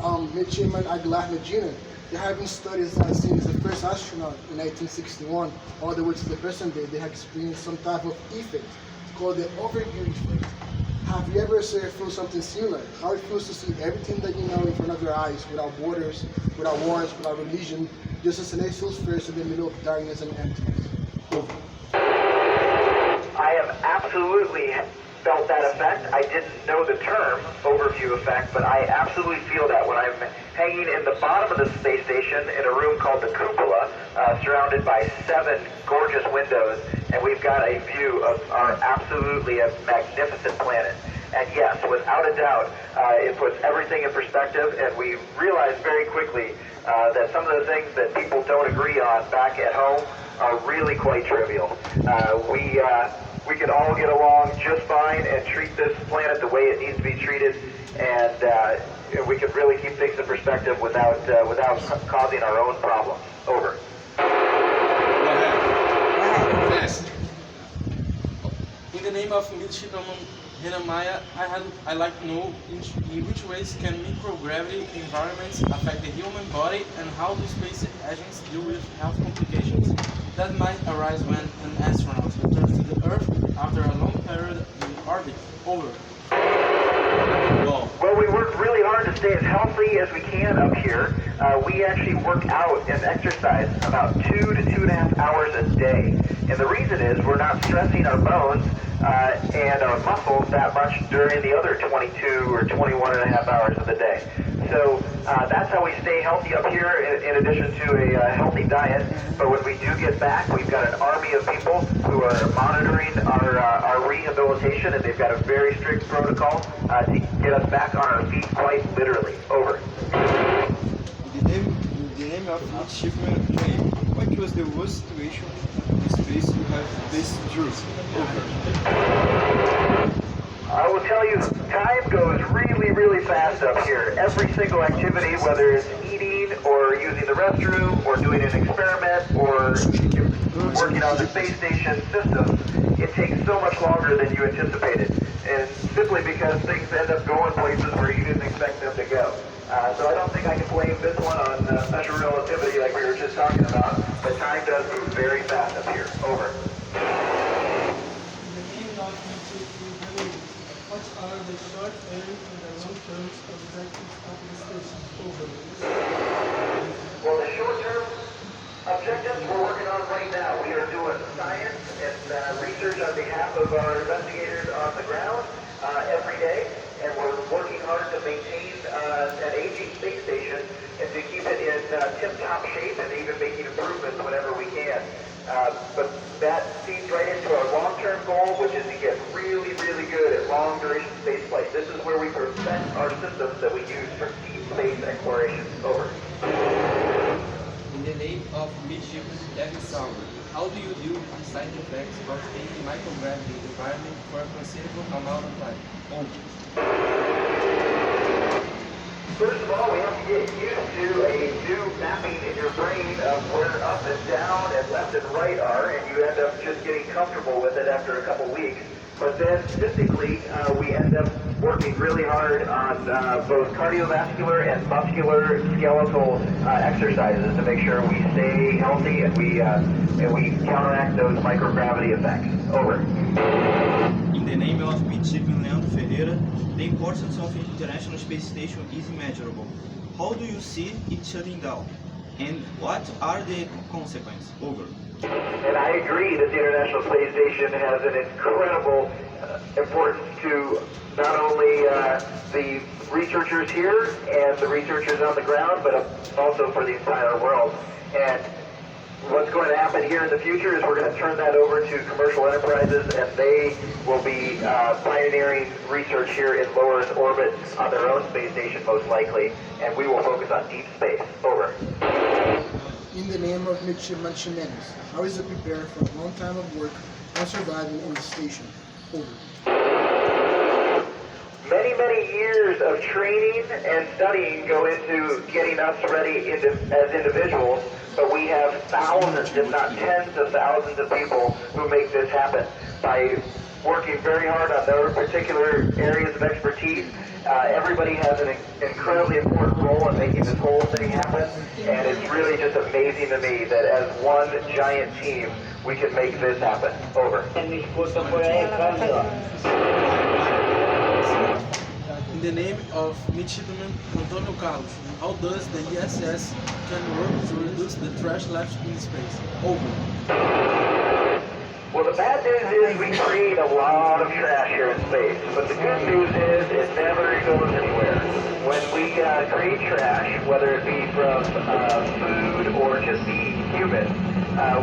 Midshipman Aguilar Medina, they have been studies since the first astronaut in 1961 all the way to the present day. They have experienced some type of effect called the overview effect. Have you ever felt something similar? How it feels to see everything that you know in front of your eyes, without borders, without wars, without religion, just a celestial spheres in the middle of darkness and emptiness? I have absolutely felt that effect. I didn't know the term overview effect, but I absolutely feel that when I'm hanging in the bottom of the space station in a room called the cupola, surrounded by 7 gorgeous windows, and we've got a view of our absolutely magnificent planet. And yes, without a doubt, it puts everything in perspective, and we realized very quickly that some of the things that people don't agree on back at home are really quite trivial. We could all get along just fine and treat this planet the way it needs to be treated, and we could really keep things in perspective without causing our own problems. Over. Yes. In the name of Midshipman Maya, I'd like to know in which ways can microgravity environments affect the human body, and how do space agents deal with health complications that might arise when an astronaut returns to the Earth after a long period in orbit. Over. Well, we work really hard to stay as healthy as we can up here. We actually work out and exercise about 2 to 2.5 hours a day. And the reason is we're not stressing our bones and our muscles that much during the other 22 or 21.5 hours of the day. So that's how we stay healthy up here, in addition to a healthy diet. But when we do get back, we've got an army of people who are monitoring our rehabilitation, and they've got a very strict protocol to get us back on our feet, quite literally. Over. In the name of Midshipman James, what was the worst situation in space you have faced during? Over. I will tell you, time goes really, really fast up here. Every single activity, whether it's eating or using the restroom or doing an experiment or working on the space station system, it takes so much longer than you anticipated. And simply because things end up going places where you didn't expect them to go. So I don't think I can blame this one on special relativity like we were just talking about, but time does move very fast up here. Over. What are the short-term and the long-term objectives of the station? Over. Well, the short-term objectives we're working on right now, we are doing science and research on behalf of our investigators on the ground every day, and we're working hard to maintain an aging space station and to keep it in tip-top shape and even making improvements whenever we can. But that feeds right into our long-term goal, which is to get really, really good at long-duration spaceflight. This is where we perfect our systems that we use for deep space exploration. Over. In the name of Midshipman Elevacao, how do you deal with the side effects of staying in microgravity environment for a considerable amount of time? Over. First of all, we have to get used to a new mapping in your brain of where up and down and left and right are, and you end up just getting comfortable with it after a couple weeks. But then physically, we end up working really hard on both cardiovascular and muscular skeletal exercises to make sure we stay healthy and we counteract those microgravity effects. Over. In the name of Midshipman Leandro Ferreira, the importance of the International Space Station is immeasurable. How do you see it shutting down? And what are the consequences? Over. And I agree that the International Space Station has an incredible importance to not only the researchers here and the researchers on the ground, but also for the entire world. And what's going to happen here in the future is we're going to turn that over to commercial enterprises, and they will be pioneering research here in low Earth orbit on their own space station, most likely, and we will focus on deep space. Over. In the name of Midshipman Ximenez, how is it prepared for a long time of work and surviving on the station? Over. Many, many years of training and studying go into getting us ready as individuals, but we have thousands, if not tens of thousands of people who make this happen by working very hard on their particular areas of expertise. Everybody has an incredibly important role in making this whole thing happen, and it's really just amazing to me that as one giant team, we can make this happen. Over. In the name of Midshipman Antonio Carlos, how does the ISS can work to reduce the trash left in space? Over. Well, the bad news is we create a lot of trash here in space, but the good news is it never goes anywhere. When we create trash, whether it be from food or just being human,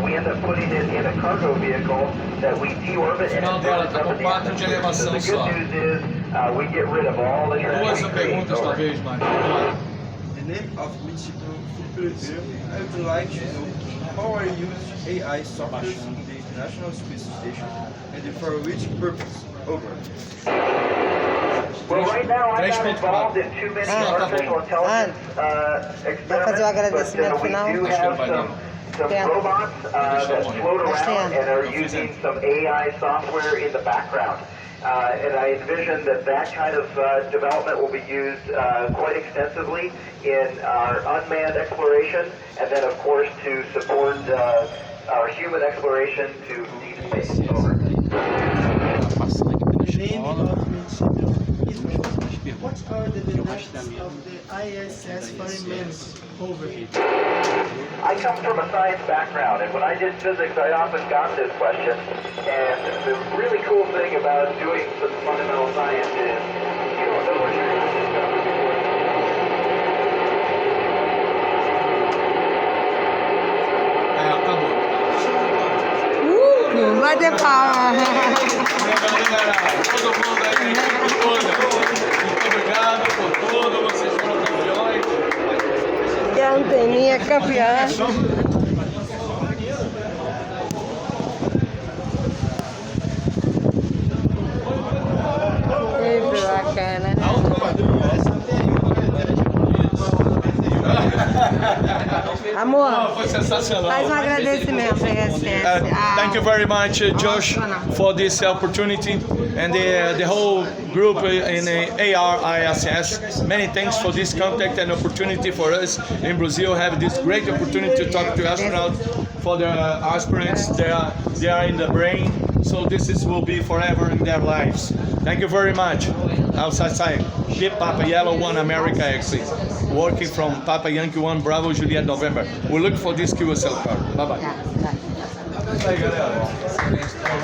we end up putting it in a cargo vehicle that we deorbit and it burns up in the atmosphere. So the good news is we get rid of all the trash we create. Over. The name of Midshipman Felipe, I would like to know how are used AI software in the International Space Station and for which purpose? Over. Well, right now I'm not involved in too many artificial intelligence experiments, but we do have some robots that float around and are using some AI software in the background. And I envision that kind of development will be used quite extensively in our unmanned exploration, and then of course to support our human exploration to deep space. Over. What are the benefits of the ISS for humanity? Over. I come from a science background, and when I did physics, I often got this question. And the really cool thing about doing some fundamental science is you don't know what you're going to discover before. Vai ter palma. Todo mundo aí, muito obrigado por tudo, vocês foram campeões. Que a anteninha campeã. Que bacana, né? Amor, Foi sensacional. faz um agradecimento para a ISS. Thank you very much, Josh, for this opportunity and the whole group in ARISS. Many thanks for this contact and opportunity for us in Brazil. Have this great opportunity to talk to astronauts for the aspirants. They are in the brain, so will be forever in their lives. Thank you very much. Outside, Keep Papa Yellow 1 America exit. Working from Papa Yankee 1 Bravo Juliet November. We look for this QSL card. Bye bye. Tá, tá. Aí, galera.